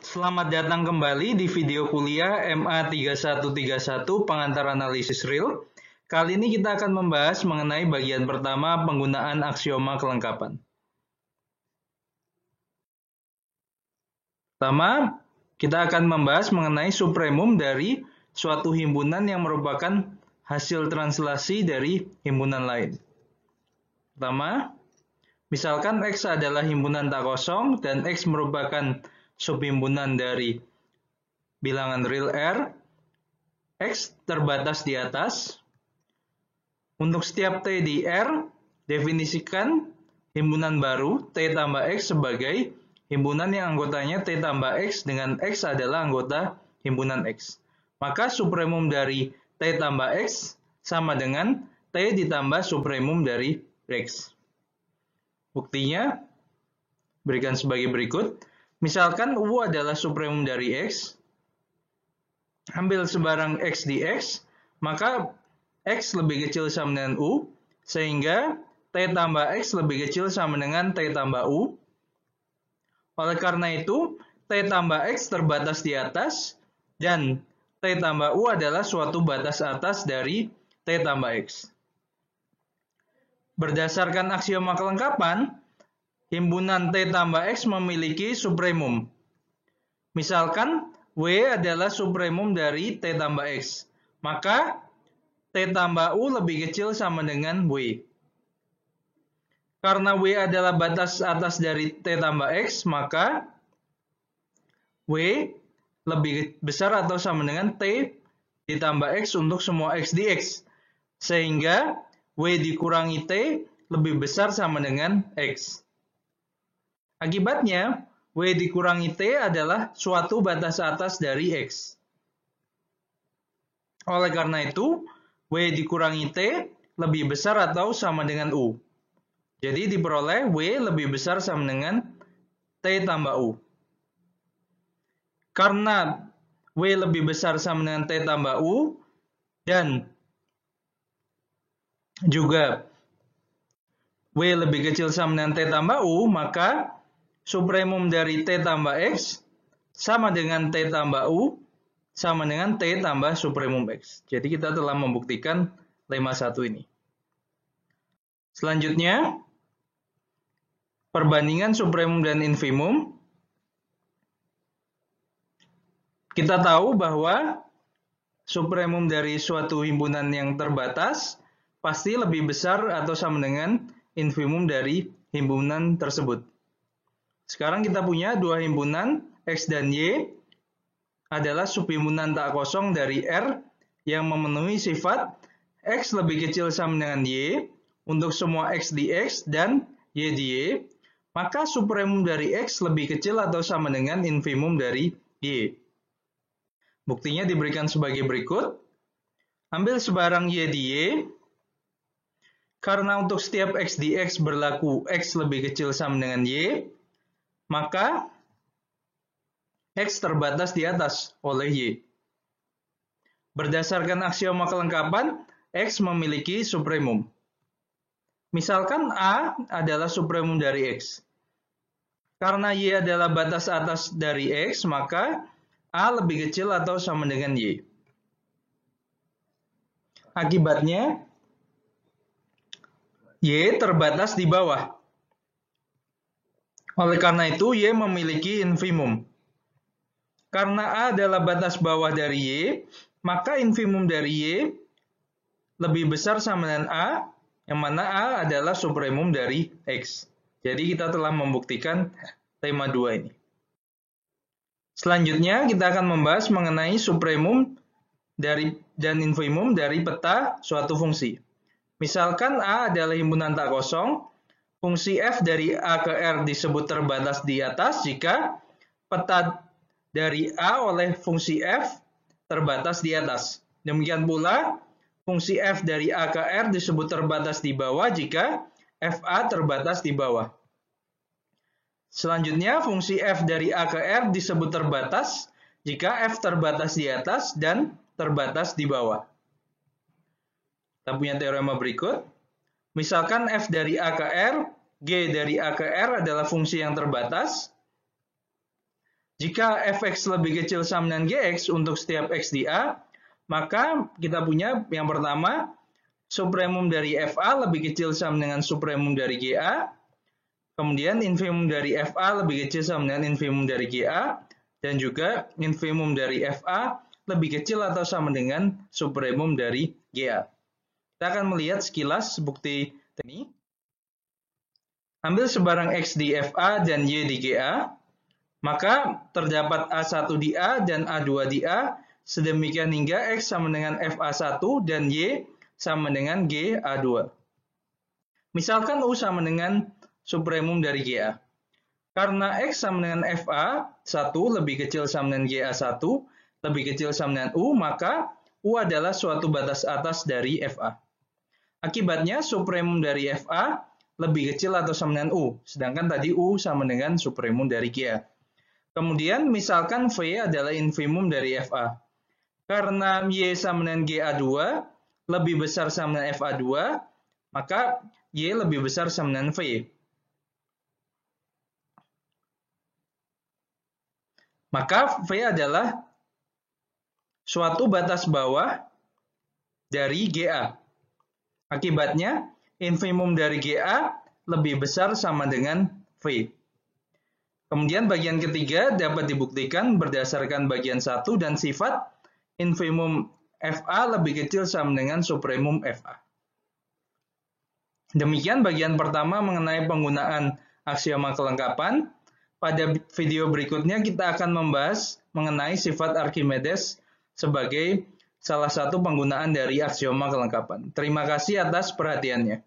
Selamat datang kembali di video kuliah MA3131 Pengantar Analisis Real. Kali ini kita akan membahas mengenai bagian pertama penggunaan aksioma kelengkapan. Pertama, kita akan membahas mengenai supremum dari suatu himpunan yang merupakan hasil translasi dari himpunan lain. Pertama, misalkan X adalah himpunan tak kosong dan X merupakan subhimpunan dari bilangan real R, X terbatas di atas. Untuk setiap T di R, definisikan himpunan baru T tambah X sebagai himpunan yang anggotanya T tambah X dengan X adalah anggota himpunan X. Maka supremum dari T tambah X sama dengan T ditambah supremum dari X. Buktinya berikan sebagai berikut. Misalkan U adalah supremum dari X, ambil sebarang X di X, maka X lebih kecil sama dengan U, sehingga T tambah X lebih kecil sama dengan T tambah U. Oleh karena itu, T tambah X terbatas di atas, dan T tambah U adalah suatu batas atas dari T tambah X. Berdasarkan aksioma kelengkapan, himpunan T tambah X memiliki supremum. Misalkan W adalah supremum dari T tambah X, maka T tambah U lebih kecil sama dengan W. Karena W adalah batas atas dari T tambah X, maka W lebih besar atau sama dengan T ditambah X untuk semua X di X. Sehingga W dikurangi T lebih besar sama dengan X. Akibatnya, W dikurangi T adalah suatu batas atas dari X. Oleh karena itu, W dikurangi T lebih besar atau sama dengan U. Jadi diperoleh W lebih besar sama dengan T tambah U. Karena W lebih besar sama dengan T tambah U, dan juga W lebih kecil sama dengan T tambah U, maka supremum dari T tambah X sama dengan T tambah U sama dengan T tambah supremum X. Jadi kita telah membuktikan lemma 1 ini. Selanjutnya, perbandingan supremum dan infimum. Kita tahu bahwa supremum dari suatu himpunan yang terbatas pasti lebih besar atau sama dengan infimum dari himpunan tersebut. Sekarang kita punya dua himpunan, X dan Y, adalah subhimpunan tak kosong dari R yang memenuhi sifat X lebih kecil sama dengan Y untuk semua X di X dan Y di Y, maka supremum dari X lebih kecil atau sama dengan infimum dari Y. Buktinya diberikan sebagai berikut. Ambil sebarang Y di Y, karena untuk setiap X di X berlaku X lebih kecil sama dengan Y, maka X terbatas di atas oleh Y. Berdasarkan aksioma kelengkapan, X memiliki supremum. Misalkan A adalah supremum dari X. Karena Y adalah batas atas dari X, maka A lebih kecil atau sama dengan Y. Akibatnya, Y terbatas di bawah. Oleh karena itu, Y memiliki infimum. Karena A adalah batas bawah dari Y, maka infimum dari Y lebih besar sama dengan A, yang mana A adalah supremum dari X. Jadi kita telah membuktikan lemma 2 ini. Selanjutnya, kita akan membahas mengenai supremum dan infimum dari peta suatu fungsi. Misalkan A adalah himpunan tak kosong, fungsi f dari A ke R disebut terbatas di atas jika peta dari A oleh fungsi f terbatas di atas. Demikian pula, fungsi f dari A ke R disebut terbatas di bawah jika FA terbatas di bawah. Selanjutnya, fungsi f dari A ke R disebut terbatas jika f terbatas di atas dan terbatas di bawah. Kita punya teorema berikut. Misalkan f dari A ke R, G dari A ke R adalah fungsi yang terbatas. Jika fx lebih kecil sama dengan gx untuk setiap x di A, maka kita punya yang pertama, supremum dari fa lebih kecil sama dengan supremum dari ga, kemudian infimum dari fa lebih kecil sama dengan infimum dari ga, dan juga infimum dari fa lebih kecil atau sama dengan supremum dari ga. Kita akan melihat sekilas bukti ini. Ambil sebarang x di fa dan y di ga, maka terdapat A1 di A dan A2 di A, sedemikian hingga X sama dengan FA1 dan Y sama dengan GA2. Misalkan U sama dengan supremum dari GA. Karena X sama dengan FA1 lebih kecil sama dengan GA1, lebih kecil sama dengan U, maka U adalah suatu batas atas dari FA. Akibatnya supremum dari FA lebih kecil atau sama dengan U, sedangkan tadi U sama dengan supremum dari GA. Kemudian misalkan V adalah infimum dari FA. Karena Y sama dengan GA2 lebih besar sama dengan FA2, maka Y lebih besar sama dengan V. Maka V adalah suatu batas bawah dari GA. Akibatnya infimum dari GA lebih besar sama dengan V. Kemudian bagian ketiga dapat dibuktikan berdasarkan bagian 1 dan sifat infimum FA lebih kecil sama dengan supremum FA. Demikian bagian pertama mengenai penggunaan aksioma kelengkapan. Pada video berikutnya kita akan membahas mengenai sifat Archimedes sebagai salah satu penggunaan dari aksioma kelengkapan. Terima kasih atas perhatiannya.